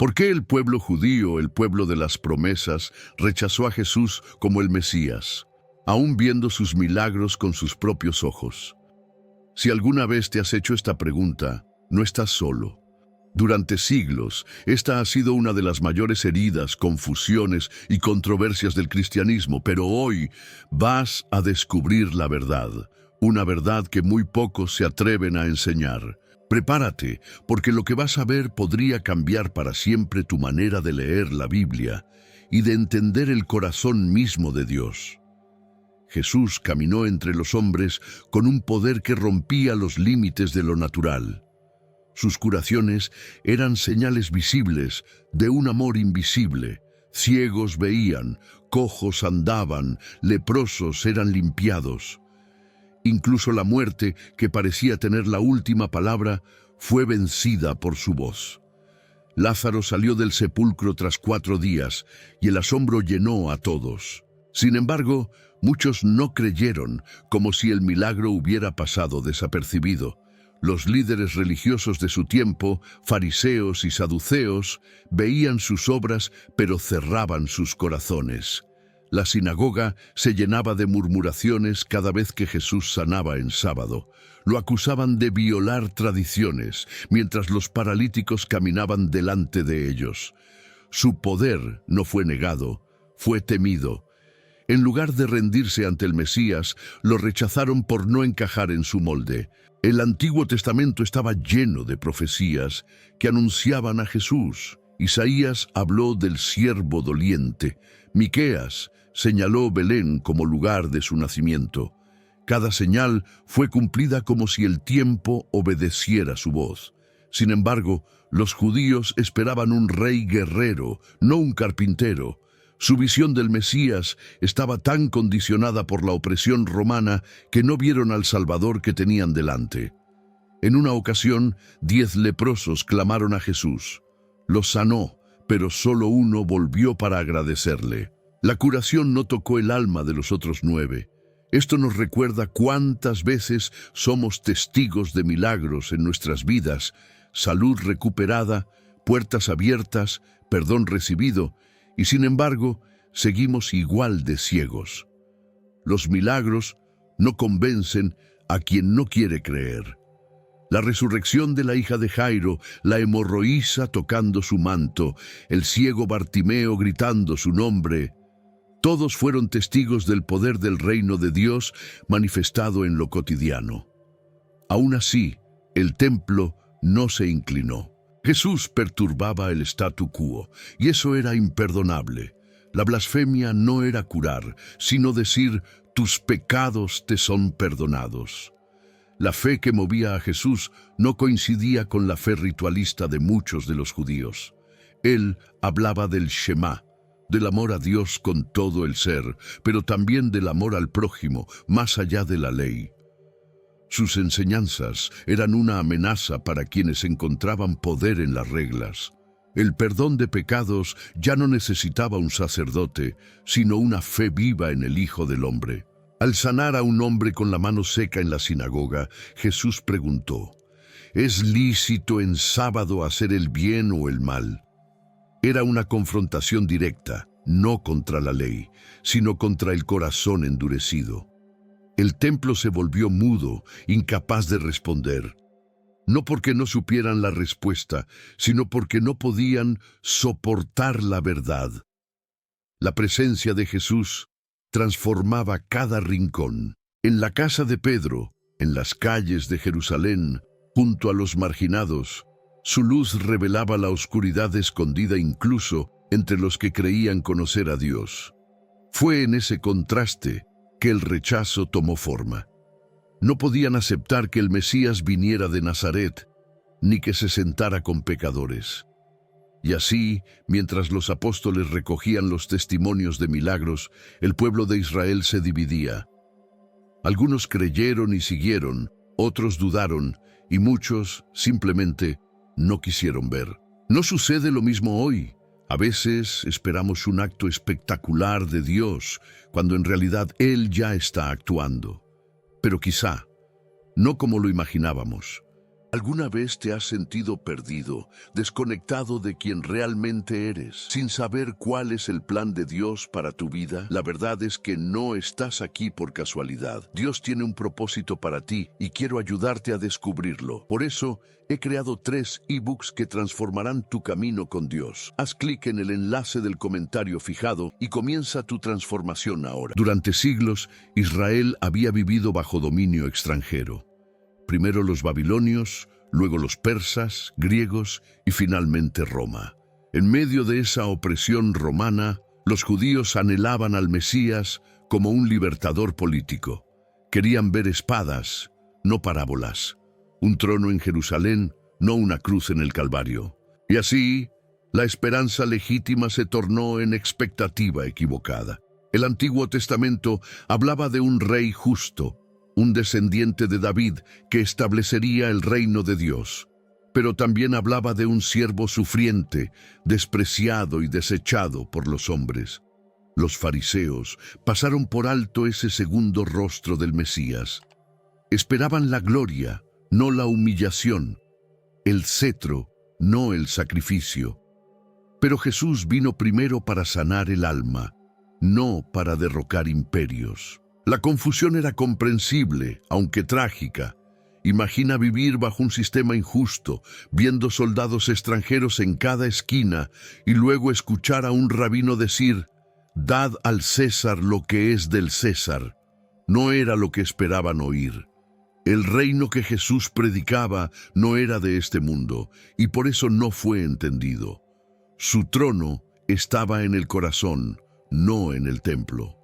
¿Por qué el pueblo judío, el pueblo de las promesas, rechazó a Jesús como el Mesías, aún viendo sus milagros con sus propios ojos? Si alguna vez te has hecho esta pregunta, no estás solo. Durante siglos, esta ha sido una de las mayores heridas, confusiones y controversias del cristianismo, pero hoy vas a descubrir la verdad, una verdad que muy pocos se atreven a enseñar. Prepárate, porque lo que vas a ver podría cambiar para siempre tu manera de leer la Biblia y de entender el corazón mismo de Dios. Jesús caminó entre los hombres con un poder que rompía los límites de lo natural. Sus curaciones eran señales visibles de un amor invisible. Ciegos veían, cojos andaban, leprosos eran limpiados. Incluso la muerte, que parecía tener la última palabra, fue vencida por su voz. Lázaro salió del sepulcro tras 4 días y el asombro llenó a todos. Sin embargo, muchos no creyeron, como si el milagro hubiera pasado desapercibido. Los líderes religiosos de su tiempo, fariseos y saduceos, veían sus obras pero cerraban sus corazones. La sinagoga se llenaba de murmuraciones cada vez que Jesús sanaba en sábado. Lo acusaban de violar tradiciones, mientras los paralíticos caminaban delante de ellos. Su poder no fue negado, fue temido. En lugar de rendirse ante el Mesías, lo rechazaron por no encajar en su molde. El Antiguo Testamento estaba lleno de profecías que anunciaban a Jesús. Isaías habló del siervo doliente. Miqueas señaló Belén como lugar de su nacimiento. Cada señal fue cumplida como si el tiempo obedeciera su voz. Sin embargo, los judíos esperaban un rey guerrero, no un carpintero. Su visión del Mesías estaba tan condicionada por la opresión romana que no vieron al Salvador que tenían delante. En una ocasión, 10 leprosos clamaron a Jesús. Los sanó, pero solo uno volvió para agradecerle. La curación no tocó el alma de los otros 9. Esto nos recuerda cuántas veces somos testigos de milagros en nuestras vidas: salud recuperada, puertas abiertas, perdón recibido, y sin embargo, seguimos igual de ciegos. Los milagros no convencen a quien no quiere creer. La resurrección de la hija de Jairo, la hemorroísa tocando su manto, el ciego Bartimeo gritando su nombre, todos fueron testigos del poder del reino de Dios manifestado en lo cotidiano. Aún así, el templo no se inclinó. Jesús perturbaba el statu quo, y eso era imperdonable. La blasfemia no era curar, sino decir: tus pecados te son perdonados. La fe que movía a Jesús no coincidía con la fe ritualista de muchos de los judíos. Él hablaba del Shema, del amor a Dios con todo el ser, pero también del amor al prójimo, más allá de la ley. Sus enseñanzas eran una amenaza para quienes encontraban poder en las reglas. El perdón de pecados ya no necesitaba un sacerdote, sino una fe viva en el Hijo del Hombre. Al sanar a un hombre con la mano seca en la sinagoga, Jesús preguntó: ¿es lícito en sábado hacer el bien o el mal? Era una confrontación directa, no contra la ley, sino contra el corazón endurecido. El templo se volvió mudo, incapaz de responder. No porque no supieran la respuesta, sino porque no podían soportar la verdad. La presencia de Jesús transformaba cada rincón. En la casa de Pedro, en las calles de Jerusalén, junto a los marginados, su luz revelaba la oscuridad escondida incluso entre los que creían conocer a Dios. Fue en ese contraste que el rechazo tomó forma. No podían aceptar que el Mesías viniera de Nazaret, ni que se sentara con pecadores. Y así, mientras los apóstoles recogían los testimonios de milagros, el pueblo de Israel se dividía. Algunos creyeron y siguieron, otros dudaron, y muchos simplemente no quisieron ver. ¿No sucede lo mismo hoy? A veces esperamos un acto espectacular de Dios, cuando en realidad Él ya está actuando. Pero quizá, no como lo imaginábamos. ¿Alguna vez te has sentido perdido, desconectado de quien realmente eres, sin saber cuál es el plan de Dios para tu vida? La verdad es que no estás aquí por casualidad. Dios tiene un propósito para ti y quiero ayudarte a descubrirlo. Por eso, he creado 3 ebooks que transformarán tu camino con Dios. Haz clic en el enlace del comentario fijado y comienza tu transformación ahora. Durante siglos, Israel había vivido bajo dominio extranjero. Primero los babilonios, luego los persas, griegos y finalmente Roma. En medio de esa opresión romana, los judíos anhelaban al Mesías como un libertador político. Querían ver espadas, no parábolas, un trono en Jerusalén, no una cruz en el Calvario. Y así, la esperanza legítima se tornó en expectativa equivocada. El Antiguo Testamento hablaba de un rey justo, un descendiente de David que establecería el reino de Dios. Pero también hablaba de un siervo sufriente, despreciado y desechado por los hombres. Los fariseos pasaron por alto ese segundo rostro del Mesías. Esperaban la gloria, no la humillación, el cetro, no el sacrificio. Pero Jesús vino primero para sanar el alma, no para derrocar imperios. La confusión era comprensible, aunque trágica. Imagina vivir bajo un sistema injusto, viendo soldados extranjeros en cada esquina y luego escuchar a un rabino decir: «Dad al César lo que es del César». No era lo que esperaban oír. El reino que Jesús predicaba no era de este mundo y por eso no fue entendido. Su trono estaba en el corazón, no en el templo.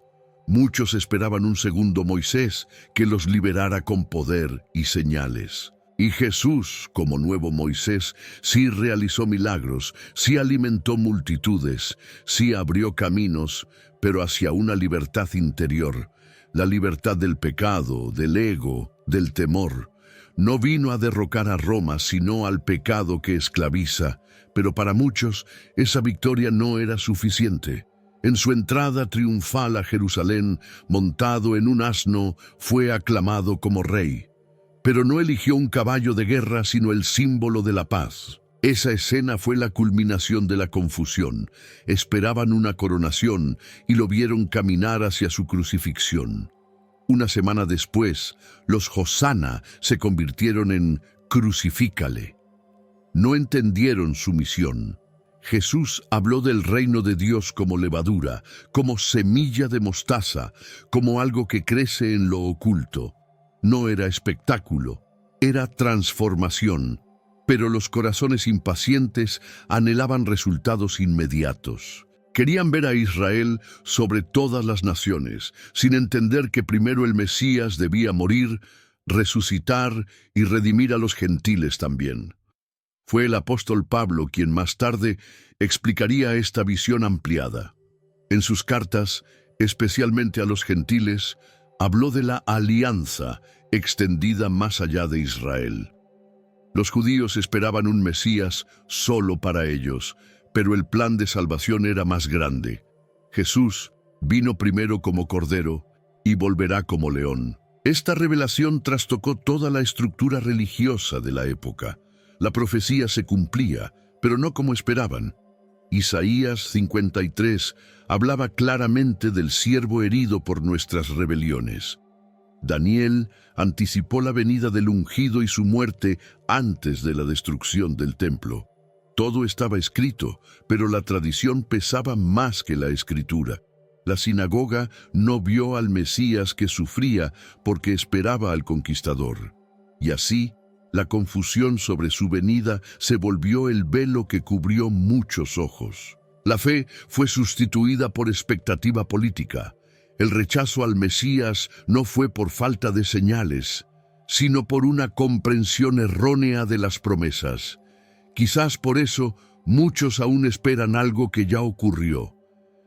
Muchos esperaban un segundo Moisés que los liberara con poder y señales. Y Jesús, como nuevo Moisés, sí realizó milagros, sí alimentó multitudes, sí abrió caminos, pero hacia una libertad interior, la libertad del pecado, del ego, del temor. No vino a derrocar a Roma, sino al pecado que esclaviza, pero para muchos esa victoria no era suficiente. En su entrada triunfal a Jerusalén, montado en un asno, fue aclamado como rey. Pero no eligió un caballo de guerra, sino el símbolo de la paz. Esa escena fue la culminación de la confusión. Esperaban una coronación y lo vieron caminar hacia su crucifixión. Una semana después, los Hosana se convirtieron en crucifícale. No entendieron su misión. Jesús habló del reino de Dios como levadura, como semilla de mostaza, como algo que crece en lo oculto. No era espectáculo, era transformación. Pero los corazones impacientes anhelaban resultados inmediatos. Querían ver a Israel sobre todas las naciones, sin entender que primero el Mesías debía morir, resucitar y redimir a los gentiles también. Fue el apóstol Pablo quien más tarde explicaría esta visión ampliada. En sus cartas, especialmente a los gentiles, habló de la alianza extendida más allá de Israel. Los judíos esperaban un Mesías solo para ellos, pero el plan de salvación era más grande. Jesús vino primero como cordero y volverá como león. Esta revelación trastocó toda la estructura religiosa de la época. La profecía se cumplía, pero no como esperaban. Isaías 53 hablaba claramente del siervo herido por nuestras rebeliones. Daniel anticipó la venida del ungido y su muerte antes de la destrucción del templo. Todo estaba escrito, pero la tradición pesaba más que la escritura. La sinagoga no vio al Mesías que sufría porque esperaba al conquistador. Y así, la confusión sobre su venida se volvió el velo que cubrió muchos ojos. La fe fue sustituida por expectativa política. El rechazo al Mesías no fue por falta de señales, sino por una comprensión errónea de las promesas. Quizás por eso muchos aún esperan algo que ya ocurrió,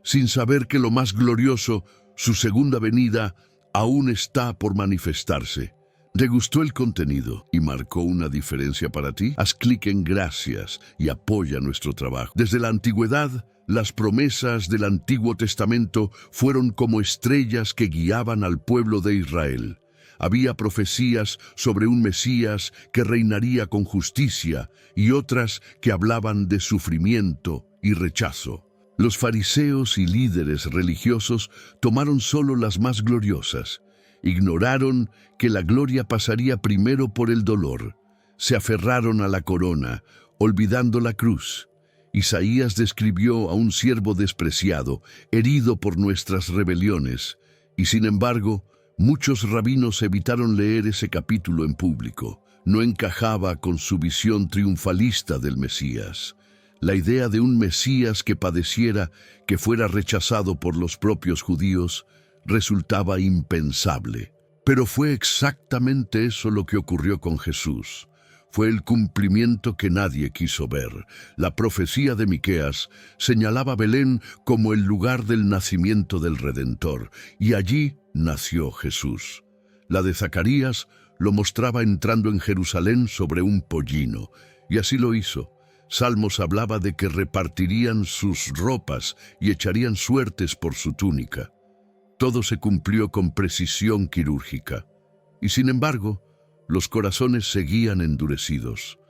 sin saber que lo más glorioso, su segunda venida, aún está por manifestarse. ¿Te gustó el contenido y marcó una diferencia para ti? Haz clic en Gracias y apoya nuestro trabajo. Desde la antigüedad, las promesas del Antiguo Testamento fueron como estrellas que guiaban al pueblo de Israel. Había profecías sobre un Mesías que reinaría con justicia y otras que hablaban de sufrimiento y rechazo. Los fariseos y líderes religiosos tomaron solo las más gloriosas. Ignoraron que la gloria pasaría primero por el dolor. Se aferraron a la corona, olvidando la cruz. Isaías describió a un siervo despreciado, herido por nuestras rebeliones, y sin embargo, muchos rabinos evitaron leer ese capítulo en público. No encajaba con su visión triunfalista del Mesías. La idea de un Mesías que padeciera, que fuera rechazado por los propios judíos, resultaba impensable. Pero fue exactamente eso lo que ocurrió con Jesús. Fue el cumplimiento que nadie quiso ver. La profecía de Miqueas señalaba Belén como el lugar del nacimiento del Redentor, y allí nació Jesús. La de Zacarías lo mostraba entrando en Jerusalén sobre un pollino, y así lo hizo. Salmos hablaba de que repartirían sus ropas y echarían suertes por su túnica. Todo se cumplió con precisión quirúrgica. Y sin embargo, los corazones seguían endurecidos.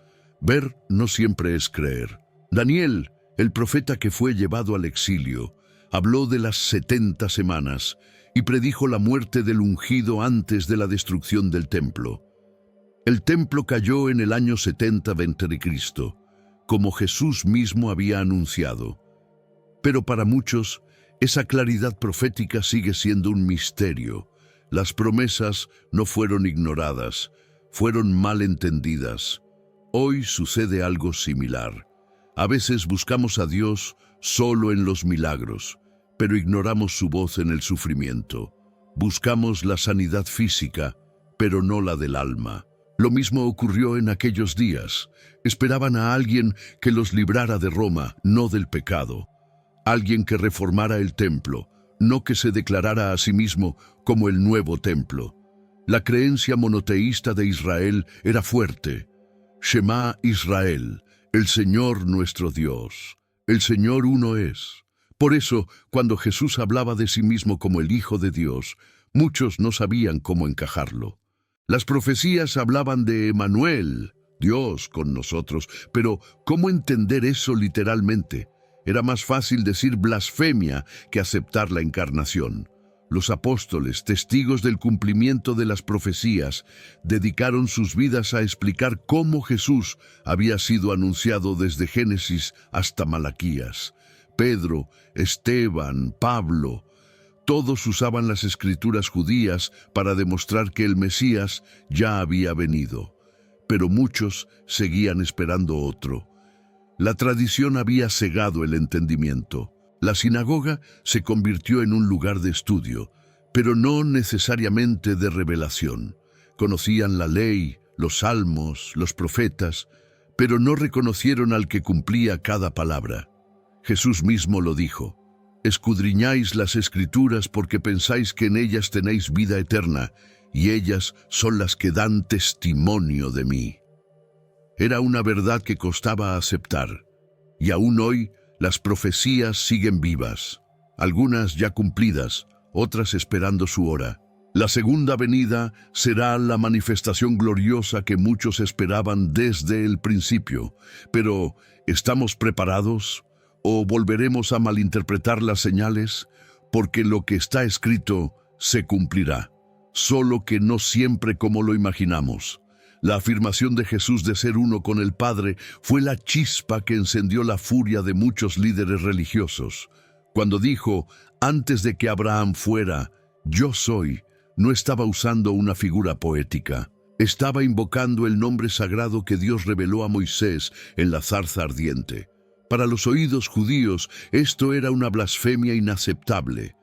Ver no siempre es creer. Daniel, el profeta que fue llevado al exilio, habló de las 70 semanas y predijo la muerte del ungido antes de la destrucción del templo. El templo cayó en el año 70 a.C., como Jesús mismo había anunciado. Pero para muchos, esa claridad profética sigue siendo un misterio. Las promesas no fueron ignoradas, fueron mal entendidas. Hoy sucede algo similar. A veces buscamos a Dios solo en los milagros, pero ignoramos su voz en el sufrimiento. Buscamos la sanidad física, pero no la del alma. Lo mismo ocurrió en aquellos días. Esperaban a alguien que los librara de Roma, no del pecado. Alguien que reformara el templo, no que se declarara a sí mismo como el nuevo templo. La creencia monoteísta de Israel era fuerte. Shema Israel, el Señor nuestro Dios. El Señor uno es. Por eso, cuando Jesús hablaba de sí mismo como el Hijo de Dios, muchos no sabían cómo encajarlo. Las profecías hablaban de Emmanuel, Dios con nosotros, pero ¿cómo entender eso literalmente? Era más fácil decir blasfemia que aceptar la encarnación. Los apóstoles, testigos del cumplimiento de las profecías, dedicaron sus vidas a explicar cómo Jesús había sido anunciado desde Génesis hasta Malaquías. Pedro, Esteban, Pablo, todos usaban las escrituras judías para demostrar que el Mesías ya había venido. Pero muchos seguían esperando otro. La tradición había cegado el entendimiento. La sinagoga se convirtió en un lugar de estudio, pero no necesariamente de revelación. Conocían la ley, los salmos, los profetas, pero no reconocieron al que cumplía cada palabra. Jesús mismo lo dijo: escudriñáis las Escrituras porque pensáis que en ellas tenéis vida eterna, y ellas son las que dan testimonio de mí. Era una verdad que costaba aceptar, y aún hoy las profecías siguen vivas, algunas ya cumplidas, otras esperando su hora. La segunda venida será la manifestación gloriosa que muchos esperaban desde el principio, pero ¿estamos preparados? ¿O volveremos a malinterpretar las señales? Porque lo que está escrito se cumplirá, solo que no siempre como lo imaginamos. La afirmación de Jesús de ser uno con el Padre fue la chispa que encendió la furia de muchos líderes religiosos. Cuando dijo, antes de que Abraham fuera, yo soy, no estaba usando una figura poética. Estaba invocando el nombre sagrado que Dios reveló a Moisés en la zarza ardiente. Para los oídos judíos, esto era una blasfemia inaceptable,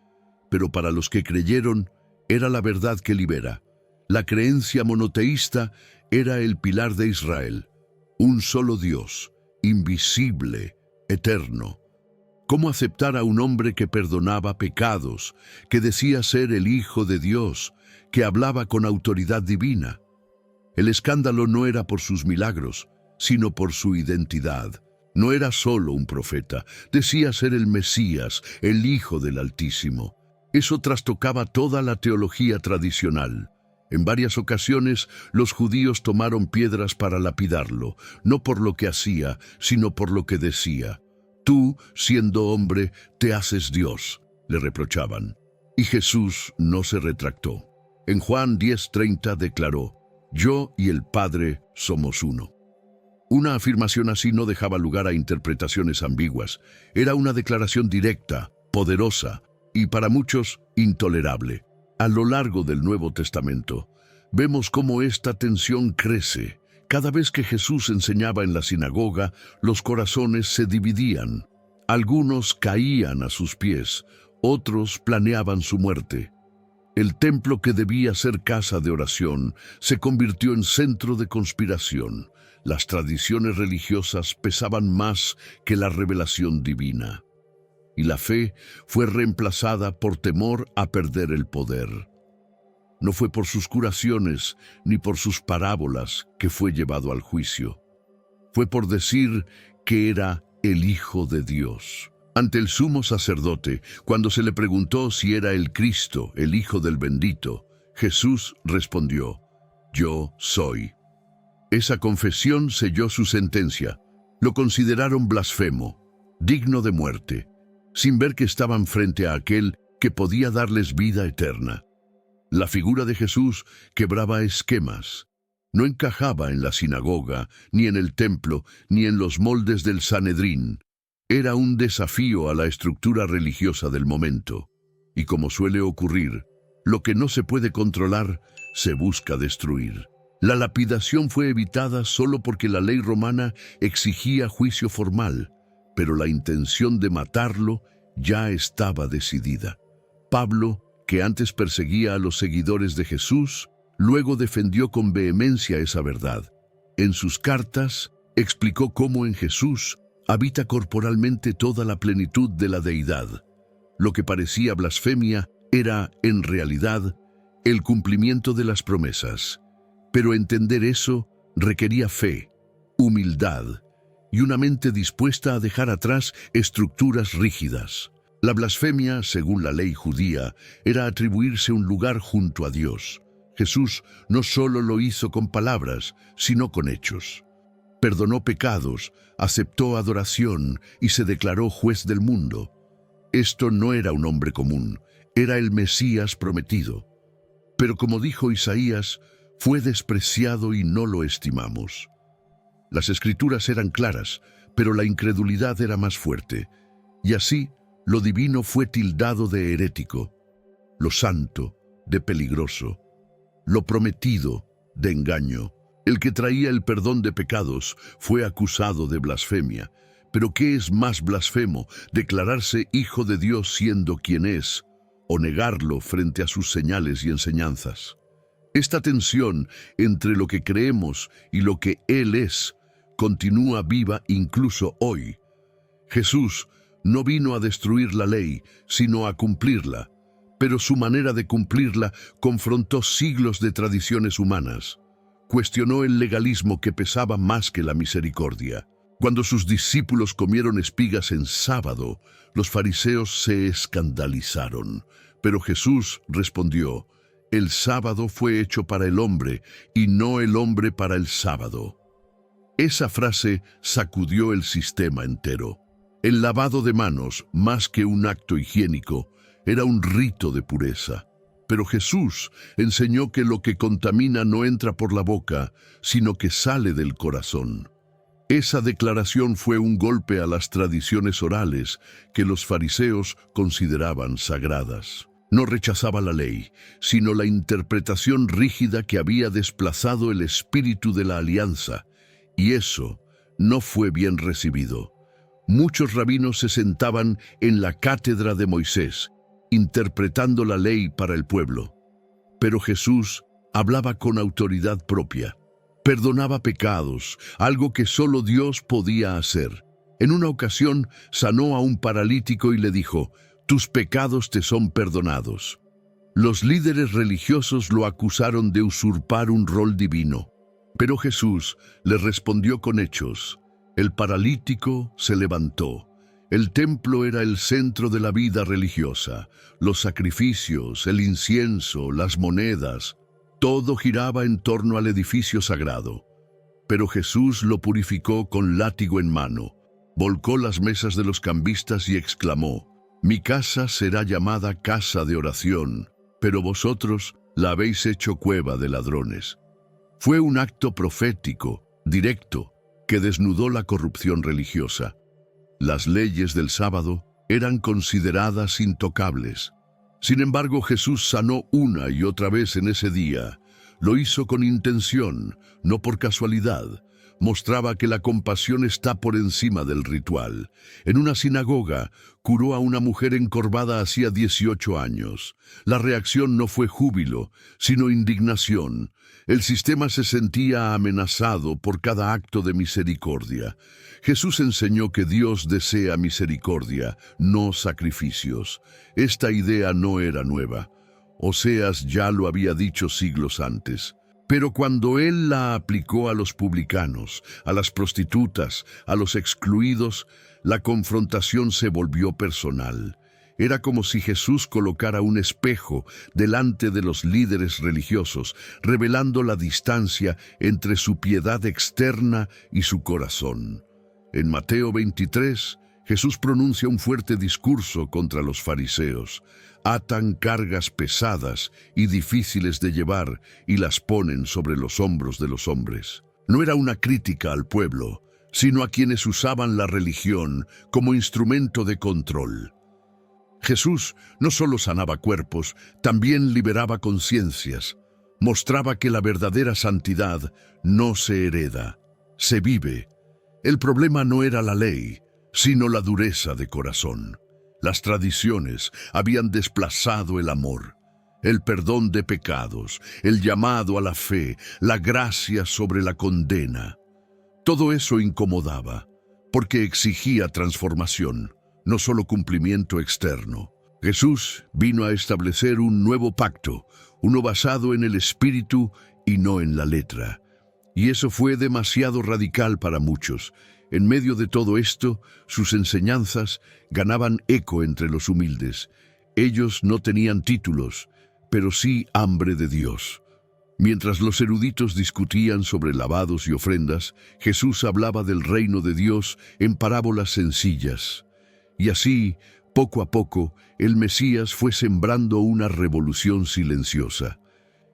pero para los que creyeron, era la verdad que libera. La creencia monoteísta era el pilar de Israel, un solo Dios, invisible, eterno. ¿Cómo aceptar a un hombre que perdonaba pecados, que decía ser el Hijo de Dios, que hablaba con autoridad divina? El escándalo no era por sus milagros, sino por su identidad. No era solo un profeta, decía ser el Mesías, el Hijo del Altísimo. Eso trastocaba toda la teología tradicional. En varias ocasiones, los judíos tomaron piedras para lapidarlo, no por lo que hacía, sino por lo que decía. Tú, siendo hombre, te haces Dios, le reprochaban. Y Jesús no se retractó. En Juan 10:30 declaró, yo y el Padre somos uno. Una afirmación así no dejaba lugar a interpretaciones ambiguas. Era una declaración directa, poderosa y para muchos intolerable. A lo largo del Nuevo Testamento, vemos cómo esta tensión crece. Cada vez que Jesús enseñaba en la sinagoga, los corazones se dividían. Algunos caían a sus pies, otros planeaban su muerte. El templo que debía ser casa de oración se convirtió en centro de conspiración. Las tradiciones religiosas pesaban más que la revelación divina. Y la fe fue reemplazada por temor a perder el poder. No fue por sus curaciones ni por sus parábolas que fue llevado al juicio. Fue por decir que era el Hijo de Dios. Ante el sumo sacerdote, cuando se le preguntó si era el Cristo, el Hijo del Bendito, Jesús respondió, yo soy. Esa confesión selló su sentencia. Lo consideraron blasfemo, digno de muerte, sin ver que estaban frente a aquel que podía darles vida eterna. La figura de Jesús quebraba esquemas. No encajaba en la sinagoga, ni en el templo, ni en los moldes del Sanedrín. Era un desafío a la estructura religiosa del momento. Y como suele ocurrir, lo que no se puede controlar, se busca destruir. La lapidación fue evitada solo porque la ley romana exigía juicio formal, pero la intención de matarlo ya estaba decidida. Pablo, que antes perseguía a los seguidores de Jesús, luego defendió con vehemencia esa verdad. En sus cartas, explicó cómo en Jesús habita corporalmente toda la plenitud de la deidad. Lo que parecía blasfemia era, en realidad, el cumplimiento de las promesas. Pero entender eso requería fe, humildad y una mente dispuesta a dejar atrás estructuras rígidas. La blasfemia, según la ley judía, era atribuirse un lugar junto a Dios. Jesús no solo lo hizo con palabras, sino con hechos. Perdonó pecados, aceptó adoración y se declaró juez del mundo. Esto no era un hombre común, era el Mesías prometido. Pero como dijo Isaías, fue despreciado y no lo estimamos. Las escrituras eran claras, pero la incredulidad era más fuerte. Y así, lo divino fue tildado de herético, lo santo de peligroso, lo prometido de engaño. El que traía el perdón de pecados fue acusado de blasfemia. Pero ¿qué es más blasfemo, declararse hijo de Dios siendo quien es, o negarlo frente a sus señales y enseñanzas? Esta tensión entre lo que creemos y lo que Él es continúa viva incluso hoy. Jesús no vino a destruir la ley, sino a cumplirla, pero su manera de cumplirla confrontó siglos de tradiciones humanas. Cuestionó el legalismo que pesaba más que la misericordia. Cuando sus discípulos comieron espigas en sábado, los fariseos se escandalizaron. Pero Jesús respondió, el sábado fue hecho para el hombre y no el hombre para el sábado. Esa frase sacudió el sistema entero. El lavado de manos, más que un acto higiénico, era un rito de pureza. Pero Jesús enseñó que lo que contamina no entra por la boca, sino que sale del corazón. Esa declaración fue un golpe a las tradiciones orales que los fariseos consideraban sagradas. No rechazaba la ley, sino la interpretación rígida que había desplazado el espíritu de la alianza, y eso no fue bien recibido. Muchos rabinos se sentaban en la cátedra de Moisés, interpretando la ley para el pueblo. Pero Jesús hablaba con autoridad propia. Perdonaba pecados, algo que solo Dios podía hacer. En una ocasión sanó a un paralítico y le dijo, «Tus pecados te son perdonados». Los líderes religiosos lo acusaron de usurpar un rol divino. Pero Jesús le respondió con hechos. El paralítico se levantó. El templo era el centro de la vida religiosa. Los sacrificios, el incienso, las monedas. Todo giraba en torno al edificio sagrado. Pero Jesús lo purificó con látigo en mano. Volcó las mesas de los cambistas y exclamó: «Mi casa será llamada casa de oración, pero vosotros la habéis hecho cueva de ladrones». Fue un acto profético, directo, que desnudó la corrupción religiosa. Las leyes del sábado eran consideradas intocables. Sin embargo, Jesús sanó una y otra vez en ese día. Lo hizo con intención, no por casualidad. Mostraba que la compasión está por encima del ritual. En una sinagoga, curó a una mujer encorvada hacía 18 años. La reacción no fue júbilo, sino indignación. El sistema se sentía amenazado por cada acto de misericordia. Jesús enseñó que Dios desea misericordia, no sacrificios. Esta idea no era nueva. Oseas ya lo había dicho siglos antes. Pero cuando él la aplicó a los publicanos, a las prostitutas, a los excluidos, la confrontación se volvió personal. Era como si Jesús colocara un espejo delante de los líderes religiosos, revelando la distancia entre su piedad externa y su corazón. En Mateo 23, Jesús pronuncia un fuerte discurso contra los fariseos. Atan cargas pesadas y difíciles de llevar y las ponen sobre los hombros de los hombres. No era una crítica al pueblo, sino a quienes usaban la religión como instrumento de control. Jesús no solo sanaba cuerpos, también liberaba conciencias. Mostraba que la verdadera santidad no se hereda, se vive. El problema no era la ley, sino la dureza de corazón. Las tradiciones habían desplazado el amor, el perdón de pecados, el llamado a la fe, la gracia sobre la condena. Todo eso incomodaba, porque exigía transformación, no solo cumplimiento externo. Jesús vino a establecer un nuevo pacto, uno basado en el espíritu y no en la letra. Y eso fue demasiado radical para muchos. En medio de todo esto, sus enseñanzas ganaban eco entre los humildes. Ellos no tenían títulos, pero sí hambre de Dios. Mientras los eruditos discutían sobre lavados y ofrendas, Jesús hablaba del reino de Dios en parábolas sencillas. Y así, poco a poco, el Mesías fue sembrando una revolución silenciosa,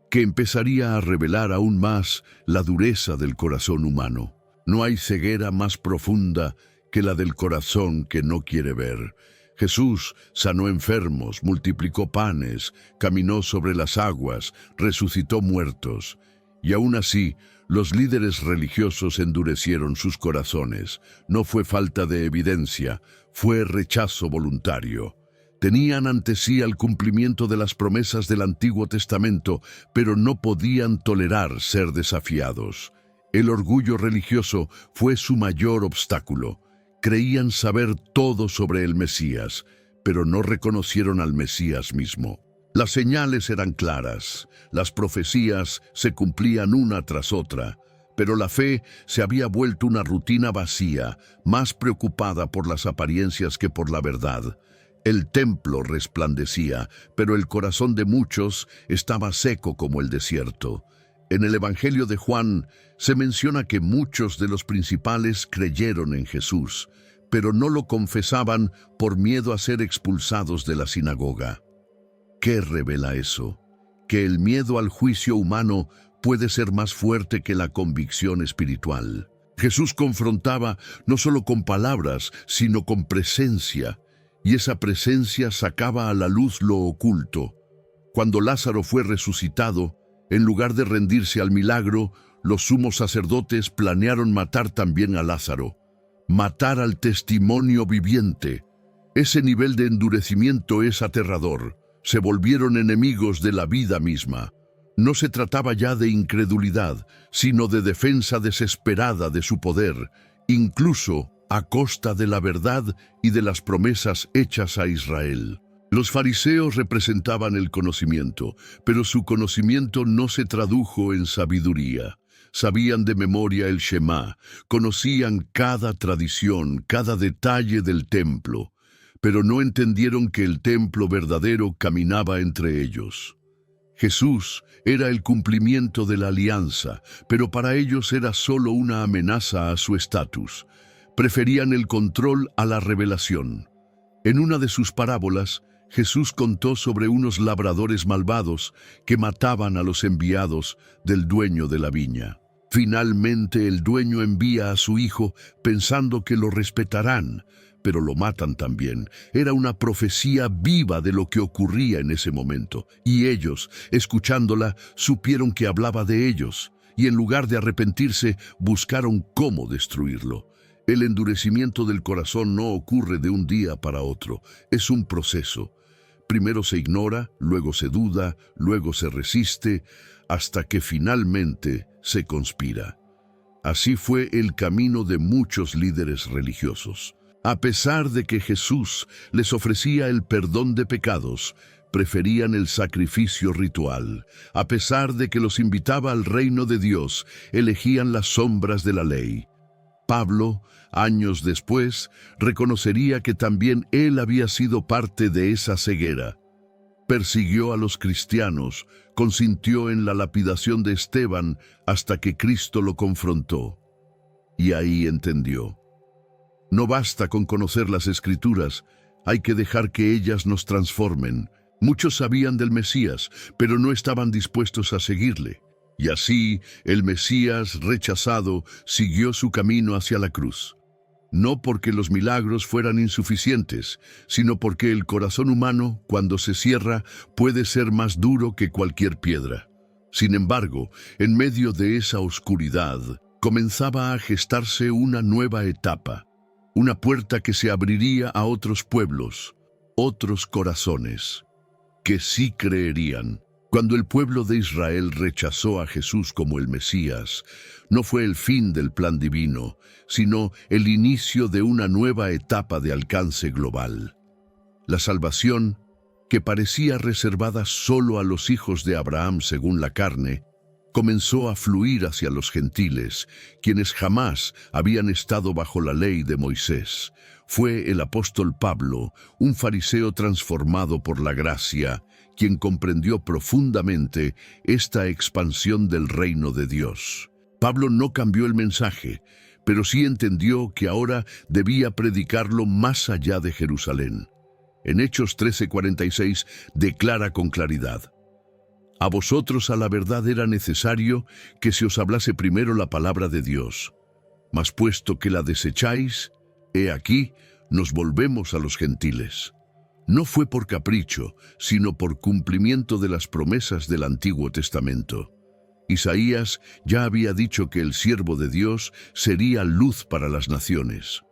que empezaría a revelar aún más la dureza del corazón humano. No hay ceguera más profunda que la del corazón que no quiere ver. Jesús sanó enfermos, multiplicó panes, caminó sobre las aguas, resucitó muertos. Y aún así, los líderes religiosos endurecieron sus corazones. No fue falta de evidencia, fue rechazo voluntario. Tenían ante sí el cumplimiento de las promesas del Antiguo Testamento, pero no podían tolerar ser desafiados. El orgullo religioso fue su mayor obstáculo. Creían saber todo sobre el Mesías, pero no reconocieron al Mesías mismo. Las señales eran claras, las profecías se cumplían una tras otra, pero la fe se había vuelto una rutina vacía, más preocupada por las apariencias que por la verdad. El templo resplandecía, pero el corazón de muchos estaba seco como el desierto. En el Evangelio de Juan se menciona que muchos de los principales creyeron en Jesús, pero no lo confesaban por miedo a ser expulsados de la sinagoga. ¿Qué revela eso? Que el miedo al juicio humano puede ser más fuerte que la convicción espiritual. Jesús confrontaba no solo con palabras, sino con presencia, y esa presencia sacaba a la luz lo oculto. Cuando Lázaro fue resucitado, en lugar de rendirse al milagro, los sumos sacerdotes planearon matar también a Lázaro, matar al testimonio viviente. Ese nivel de endurecimiento es aterrador. Se volvieron enemigos de la vida misma. No se trataba ya de incredulidad, sino de defensa desesperada de su poder, incluso a costa de la verdad y de las promesas hechas a Israel. Los fariseos representaban el conocimiento, pero su conocimiento no se tradujo en sabiduría. Sabían de memoria el Shema, conocían cada tradición, cada detalle del templo, pero no entendieron que el templo verdadero caminaba entre ellos. Jesús era el cumplimiento de la alianza, pero para ellos era solo una amenaza a su estatus. Preferían el control a la revelación. En una de sus parábolas, Jesús contó sobre unos labradores malvados que mataban a los enviados del dueño de la viña. Finalmente el dueño envía a su hijo pensando que lo respetarán, pero lo matan también. Era una profecía viva de lo que ocurría en ese momento, y ellos, escuchándola, supieron que hablaba de ellos, y en lugar de arrepentirse, buscaron cómo destruirlo. El endurecimiento del corazón no ocurre de un día para otro, es un proceso. Primero se ignora, luego se duda, luego se resiste, hasta que finalmente se conspira. Así fue el camino de muchos líderes religiosos. A pesar de que Jesús les ofrecía el perdón de pecados, preferían el sacrificio ritual. A pesar de que los invitaba al reino de Dios, elegían las sombras de la ley. Pablo, años después, reconocería que también él había sido parte de esa ceguera. Persiguió a los cristianos, consintió en la lapidación de Esteban hasta que Cristo lo confrontó. Y ahí entendió. No basta con conocer las Escrituras, hay que dejar que ellas nos transformen. Muchos sabían del Mesías, pero no estaban dispuestos a seguirle. Y así, el Mesías rechazado siguió su camino hacia la cruz. No porque los milagros fueran insuficientes, sino porque el corazón humano, cuando se cierra, puede ser más duro que cualquier piedra. Sin embargo, en medio de esa oscuridad, comenzaba a gestarse una nueva etapa. Una puerta que se abriría a otros pueblos, otros corazones, que sí creerían. Cuando el pueblo de Israel rechazó a Jesús como el Mesías, no fue el fin del plan divino, sino el inicio de una nueva etapa de alcance global. La salvación, que parecía reservada solo a los hijos de Abraham según la carne, comenzó a fluir hacia los gentiles, quienes jamás habían estado bajo la ley de Moisés. Fue el apóstol Pablo, un fariseo transformado por la gracia, quien comprendió profundamente esta expansión del reino de Dios. Pablo no cambió el mensaje, pero sí entendió que ahora debía predicarlo más allá de Jerusalén. En Hechos 13:46 declara con claridad: a vosotros a la verdad era necesario que se os hablase primero la palabra de Dios. Mas puesto que la desecháis, he aquí, nos volvemos a los gentiles. No fue por capricho, sino por cumplimiento de las promesas del Antiguo Testamento. Isaías ya había dicho que el siervo de Dios sería luz para las naciones.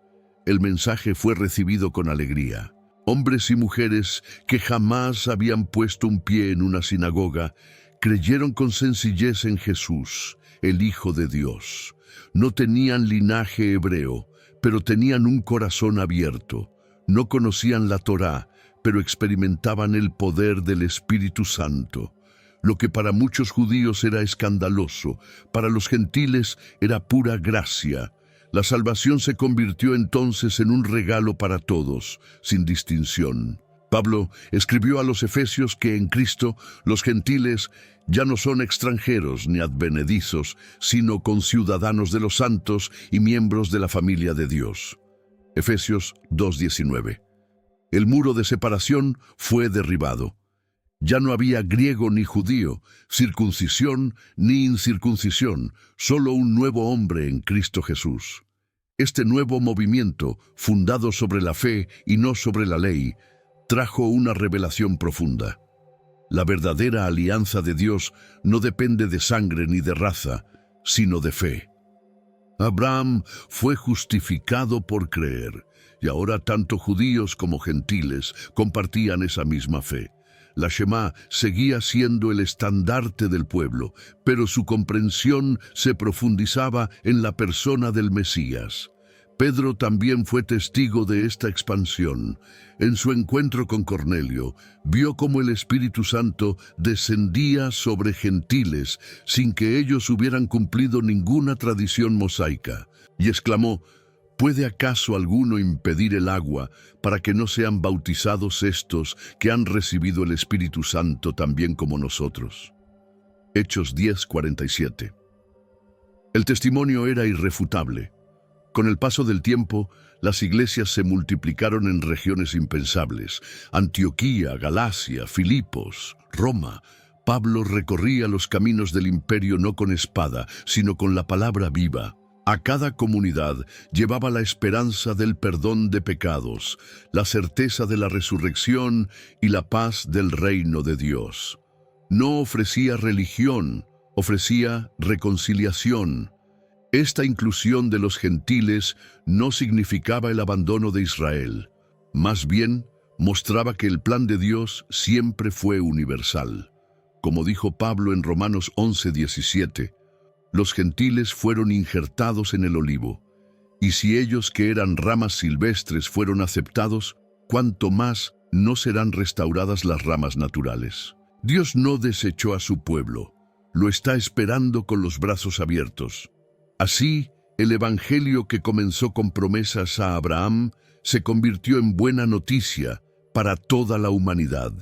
El mensaje fue recibido con alegría. Hombres y mujeres que jamás habían puesto un pie en una sinagoga, creyeron con sencillez en Jesús, el Hijo de Dios. No tenían linaje hebreo, pero tenían un corazón abierto. No conocían la Torá, pero experimentaban el poder del Espíritu Santo. Lo que para muchos judíos era escandaloso, para los gentiles era pura gracia. La salvación se convirtió entonces en un regalo para todos, sin distinción. Pablo escribió a los efesios que en Cristo los gentiles ya no son extranjeros ni advenedizos, sino conciudadanos de los santos y miembros de la familia de Dios. Efesios 2:19. El muro de separación fue derribado. Ya no había griego ni judío, circuncisión ni incircuncisión, solo un nuevo hombre en Cristo Jesús. Este nuevo movimiento, fundado sobre la fe y no sobre la ley, trajo una revelación profunda. La verdadera alianza de Dios no depende de sangre ni de raza, sino de fe. Abraham fue justificado por creer, y ahora tanto judíos como gentiles compartían esa misma fe. La Shema seguía siendo el estandarte del pueblo, pero su comprensión se profundizaba en la persona del Mesías. Pedro también fue testigo de esta expansión. En su encuentro con Cornelio, vio cómo el Espíritu Santo descendía sobre gentiles sin que ellos hubieran cumplido ninguna tradición mosaica, y exclamó: ¿Puede acaso alguno impedir el agua para que no sean bautizados estos que han recibido el Espíritu Santo también como nosotros? Hechos 10:47. El testimonio era irrefutable. Con el paso del tiempo, las iglesias se multiplicaron en regiones impensables. Antioquía, Galacia, Filipos, Roma. Pablo recorría los caminos del imperio no con espada, sino con la palabra viva. A cada comunidad llevaba la esperanza del perdón de pecados, la certeza de la resurrección y la paz del reino de Dios. No ofrecía religión, ofrecía reconciliación. Esta inclusión de los gentiles no significaba el abandono de Israel. Más bien, mostraba que el plan de Dios siempre fue universal. Como dijo Pablo en Romanos 11:17, los gentiles fueron injertados en el olivo, y si ellos que eran ramas silvestres fueron aceptados, ¿cuánto más no serán restauradas las ramas naturales? Dios no desechó a su pueblo, lo está esperando con los brazos abiertos. Así, el Evangelio que comenzó con promesas a Abraham se convirtió en buena noticia para toda la humanidad.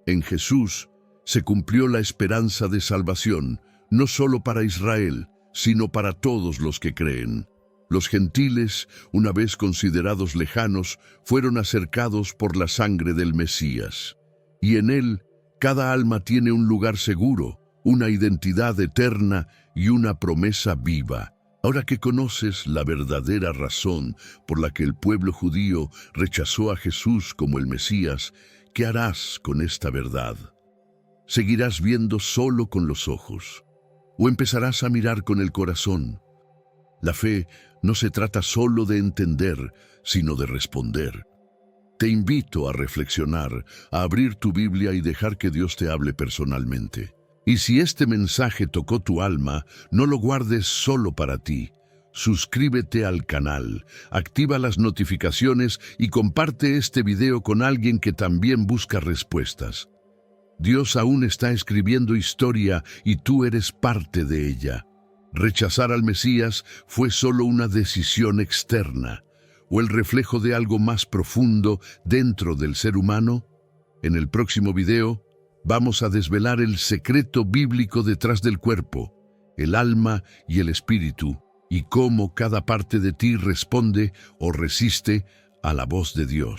En Jesús se cumplió la esperanza de salvación, no solo para Israel, sino para todos los que creen. Los gentiles, una vez considerados lejanos, fueron acercados por la sangre del Mesías. Y en él, cada alma tiene un lugar seguro, una identidad eterna y una promesa viva. Ahora que conoces la verdadera razón por la que el pueblo judío rechazó a Jesús como el Mesías, ¿qué harás con esta verdad? ¿Seguirás viendo solo con los ojos? ¿O empezarás a mirar con el corazón? La fe no se trata solo de entender, sino de responder. Te invito a reflexionar, a abrir tu Biblia y dejar que Dios te hable personalmente. Y si este mensaje tocó tu alma, no lo guardes solo para ti. Suscríbete al canal, activa las notificaciones y comparte este video con alguien que también busca respuestas. Dios aún está escribiendo historia y tú eres parte de ella. Rechazar al Mesías fue solo una decisión externa, o el reflejo de algo más profundo dentro del ser humano. En el próximo video, vamos a desvelar el secreto bíblico detrás del cuerpo, el alma y el espíritu, y cómo cada parte de ti responde o resiste a la voz de Dios.